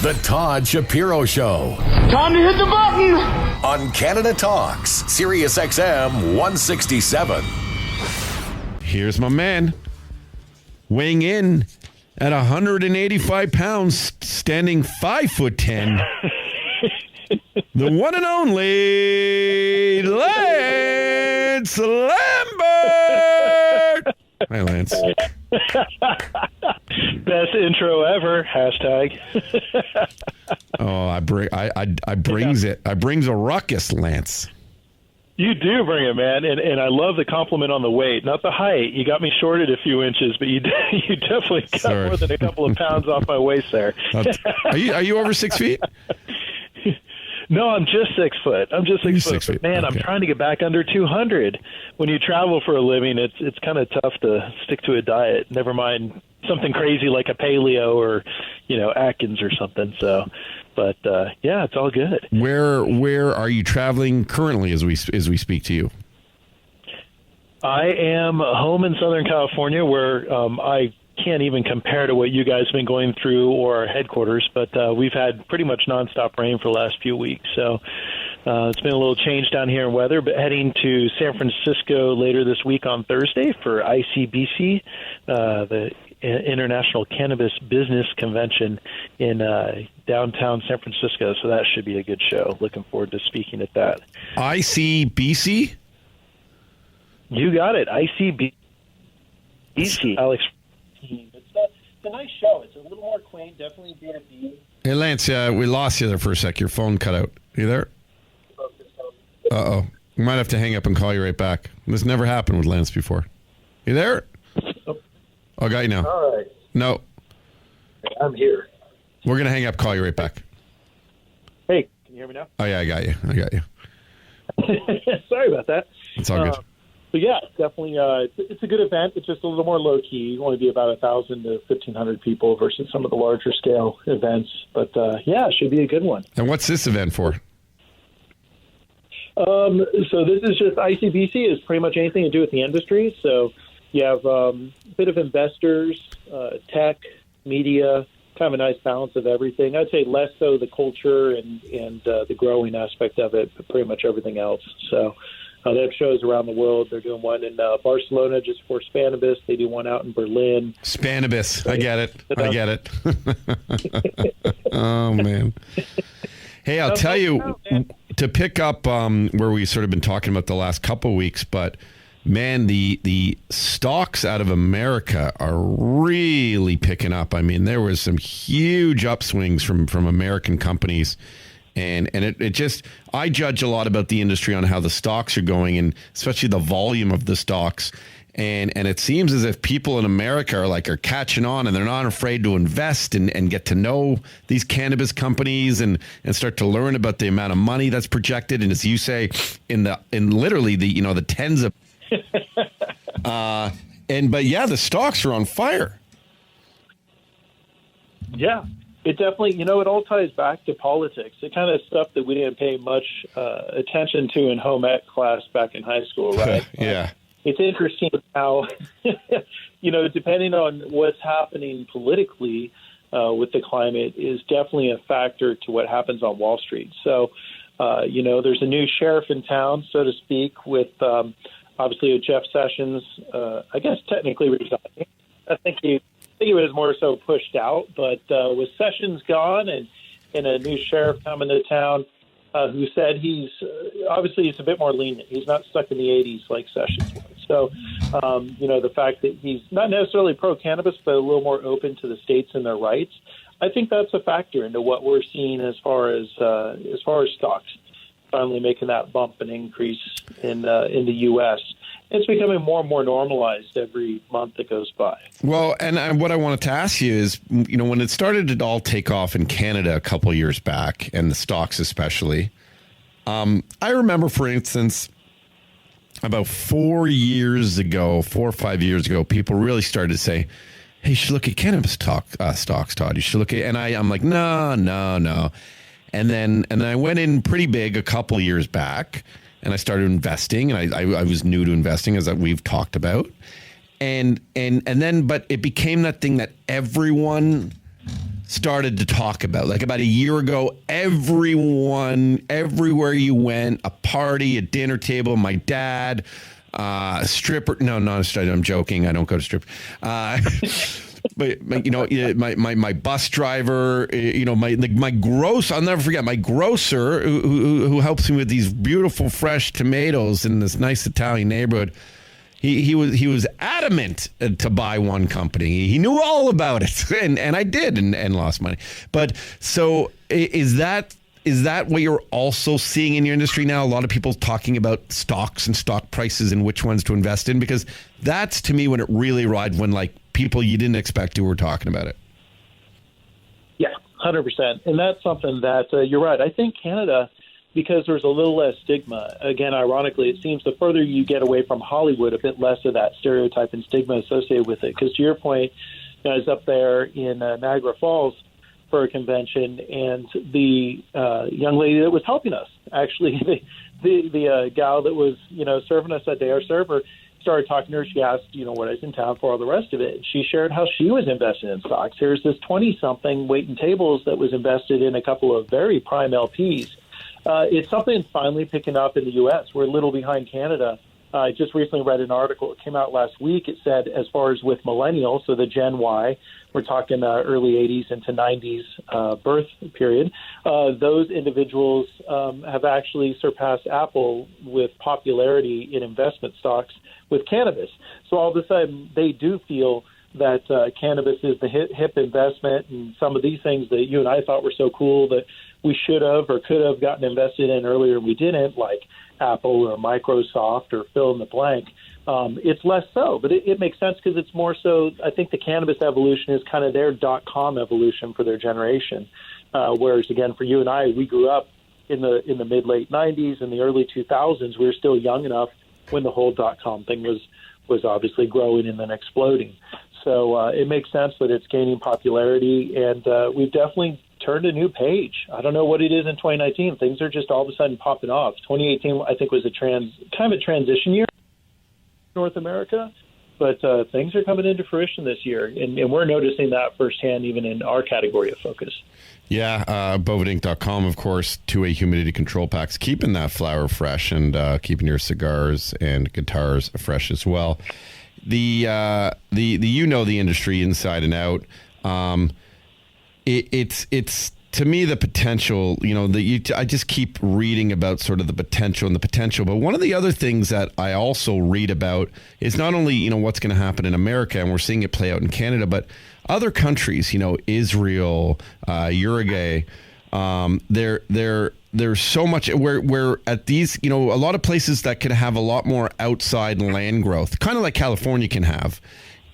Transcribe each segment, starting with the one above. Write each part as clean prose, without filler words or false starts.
The Todd Shapiro Show. Time to hit the button! On Canada Talks, SiriusXM 167. Here's my man, weighing in at 185 pounds, standing 5'10". The one and only Lance Lambert. Hi, Lance. Best intro ever. Hashtag. Oh, I brings it. I brings a ruckus, Lance. You do bring it, man, and I love the compliment on the weight, not the height. You got me shorted a few inches, but you definitely got more than a couple of pounds off my waist there. Are you over 6 feet? No, I'm just 6 foot. I'm just 6 foot. But man, okay. I'm trying to get back under 200. When you travel for a living, it's kind of tough to stick to a diet. Never mind something crazy like a paleo or, Atkins or something. So, but yeah, it's all good. Where are you traveling currently as we speak to you? I am home in Southern California, where I can't even compare to what you guys have been going through or our headquarters, but we've had pretty much nonstop rain for the last few weeks. So it's been a little change down here in weather, but heading to San Francisco later this week on Thursday for ICBC, the International Cannabis Business Convention in downtown San Francisco. So that should be a good show. Looking forward to speaking at that. ICBC? You got it. ICBC. Alex. It's a nice show. It's a little more quaint, definitely B2B. Hey, Lance, we lost you there for a sec. Your phone cut out. You there? Uh-oh. We might have to hang up and call you right back. This never happened with Lance before. You there? Oh, I got you now. All right. No. I'm here. We're going to hang up, call you right back. Hey, can you hear me now? Oh, yeah, I got you. Sorry about that. It's all good. So yeah, definitely, it's a good event. It's just a little more low key. You only be about 1,000 to 1,500 people versus some of the larger scale events. But yeah, it should be a good one. And what's this event for? So this is just ICBC is pretty much anything to do with the industry. So you have a bit of investors, tech, media, kind of a nice balance of everything. I'd say less so the culture and the growing aspect of it, but pretty much everything else. So. They have shows around the world. They're doing one in Barcelona just for Spanibus. They do one out in Berlin. Spanibus. I get it. Oh, man. Hey, I'll tell you, to pick up where we sort of been talking about the last couple of weeks, but, man, the stocks out of America are really picking up. I mean, there was some huge upswings from American companies. And it just, I judge a lot about the industry on how the stocks are going, and especially the volume of the stocks. And it seems as if people in America are catching on, and they're not afraid to invest and get to know these cannabis companies and start to learn about the amount of money that's projected. And as you say, in literally the tens of, but yeah, the stocks are on fire. Yeah. It definitely, it all ties back to politics. The kind of stuff that we didn't pay much attention to in home ec class back in high school, right? Yeah. It's interesting how, depending on what's happening politically with the climate is definitely a factor to what happens on Wall Street. So, there's a new sheriff in town, so to speak, with obviously Jeff Sessions, I guess technically resigning. I think he was more so pushed out, but with Sessions gone and a new sheriff coming to town who said he's a bit more lenient. He's not stuck in the 80s like Sessions was. So, the fact that he's not necessarily pro-cannabis, but a little more open to the states and their rights, I think that's a factor into what we're seeing as far as stocks finally making that bump and increase in the U.S. It's becoming more and more normalized every month that goes by. Well, and what I wanted to ask you is, when it started to all take off in Canada a couple of years back, and the stocks especially, I remember, for instance, about 4 or 5 years ago, people really started to say, hey, you should look at cannabis stocks, Todd. You should look at, and I'm like, no. And then I went in pretty big a couple of years back, and I started investing, and I was new to investing, as we've talked about. And then, but it became that thing that everyone started to talk about. Like about a year ago, everyone, everywhere you went, a party, a dinner table, my dad, a stripper. No, not a stripper. I'm joking. I don't go to strip. But my bus driver, my grocer. I'll never forget my grocer who helps me with these beautiful fresh tomatoes in this nice Italian neighborhood. He was adamant to buy one company. He knew all about it, and I did, and lost money. But so is that what you're also seeing in your industry now? A lot of people talking about stocks and stock prices and which ones to invest in, because that's to me when it really arrived, when like people you didn't expect to were talking about it. Yeah, 100%. And that's something that you're right. I think Canada, because there's a little less stigma, again, ironically, it seems the further you get away from Hollywood, a bit less of that stereotype and stigma associated with it. Because to your point, I was up there in Niagara Falls for a convention, and the young lady that was helping us, actually, the gal that was, serving us that day, our server, started talking to her. She asked, what I was in town for, all the rest of it. She shared how she was invested in stocks. Here's this 20-something waiting tables that was invested in a couple of very prime LPs. It's something that's finally picking up in the U.S. We're a little behind Canada. I just recently read an article. It came out last week. It said, as far as with millennials, so the Gen Y, we're talking early 80s into 90s birth period, those individuals have actually surpassed Apple with popularity in investment stocks with cannabis. So all of a sudden, they do feel that cannabis is the hip investment, and some of these things that you and I thought were so cool that we should have or could have gotten invested in earlier, we didn't, like Apple or Microsoft or fill in the blank. It's less so, but it makes sense because it's more so. I think the cannabis evolution is kind of their .com evolution for their generation. Whereas again, for you and I, we grew up in the mid late 90s and the early 2000s. We were still young enough when the whole .com thing was obviously growing and then exploding. So it makes sense that it's gaining popularity, and we've definitely turned a new page. I don't know what it is in 2019. Things are just all of a sudden popping off. 2018, I think, was a transition year in North America, but things are coming into fruition this year, and we're noticing that firsthand even in our category of focus. Yeah, bovedainc.com, of course, two-way humidity control packs, keeping that flower fresh and keeping your cigars and guitars fresh as well. The industry inside and out. It's to me the potential. I just keep reading about sort of the potential. But one of the other things that I also read about is not only what's going to happen in America, and we're seeing it play out in Canada, but other countries. Israel, Uruguay. There's so much where at these, a lot of places that could have a lot more outside land growth, kind of like California can have.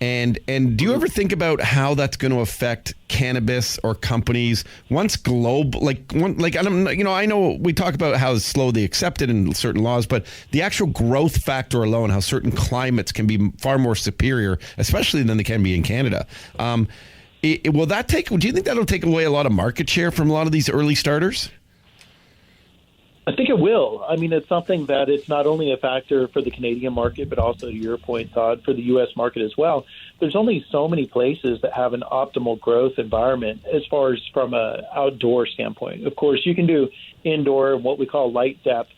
And do you ever think about how that's going to affect cannabis or companies once I know we talk about how slow they accept it in certain laws, but the actual growth factor alone, how certain climates can be far more superior, especially than they can be in Canada. Do you think that'll take away a lot of market share from a lot of these early starters? I think it will. I mean, it's something that it's not only a factor for the Canadian market, but also, to your point, Todd, for the U.S. market as well. There's only so many places that have an optimal growth environment as far as from an outdoor standpoint. Of course, you can do indoor, what we call light depth,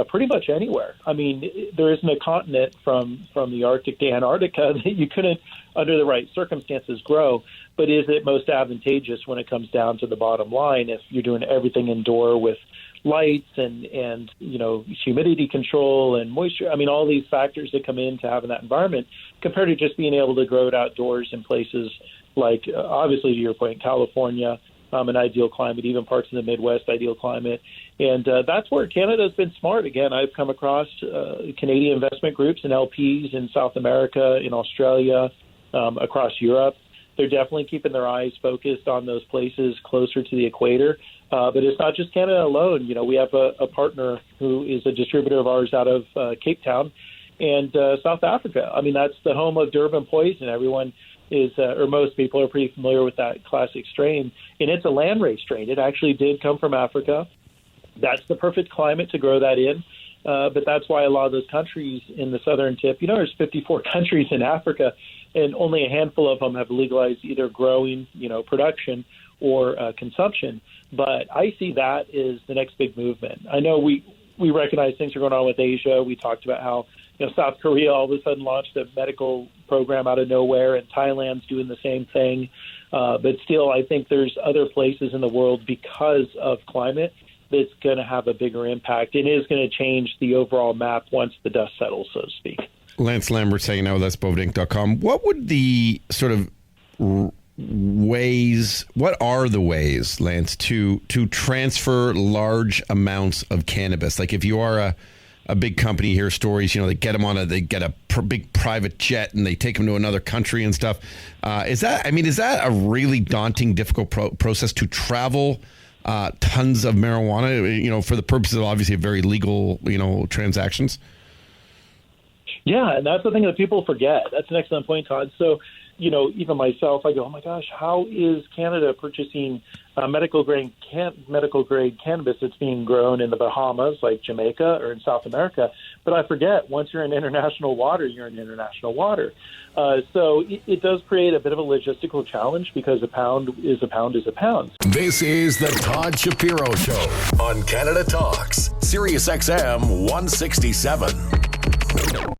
pretty much anywhere. I mean, there isn't a continent from the Arctic to Antarctica that you couldn't, under the right circumstances, grow. But is it most advantageous when it comes down to the bottom line if you're doing everything indoor with lights and humidity control and moisture? I mean, all these factors that come into having that environment compared to just being able to grow it outdoors in places like, obviously, to your point, California, an ideal climate, even parts of the Midwest, ideal climate. And that's where Canada's been smart. Again, I've come across Canadian investment groups and LPs in South America, in Australia, across Europe. They're definitely keeping their eyes focused on those places closer to the equator. But it's not just Canada alone. We have a partner who is a distributor of ours out of Cape Town and South Africa. I mean, that's the home of Durban Poison. Everyone is, or most people are pretty familiar with that classic strain. And it's a landrace strain. It actually did come from Africa. That's the perfect climate to grow that in. But that's why a lot of those countries in the southern tip, there's 54 countries in Africa, and only a handful of them have legalized either growing, production or consumption. But I see that as the next big movement. I know we recognize things are going on with Asia. We talked about how South Korea all of a sudden launched a medical program out of nowhere, and Thailand's doing the same thing. But still, I think there's other places in the world because of climate that's going to have a bigger impact and is going to change the overall map once the dust settles, so to speak. Lance Lambert saying now with us, bovedainc.com. What would the sort of ways, what are the ways, Lance, to transfer large amounts of cannabis? Like if you are a big company, you hear stories, they get them they get a big private jet and they take them to another country and stuff. Is that a really daunting, difficult process to travel tons of marijuana, for the purposes of obviously very legal, transactions? Yeah, and that's the thing that people forget. That's an excellent point, Todd. So, even myself, I go, oh my gosh, how is Canada purchasing medical grade cannabis that's being grown in the Bahamas, like Jamaica, or in South America? But I forget, once you're in international water, you're in international water. So it does create a bit of a logistical challenge because a pound is a pound is a pound. This is the Todd Shapiro Show on Canada Talks, SiriusXM 167.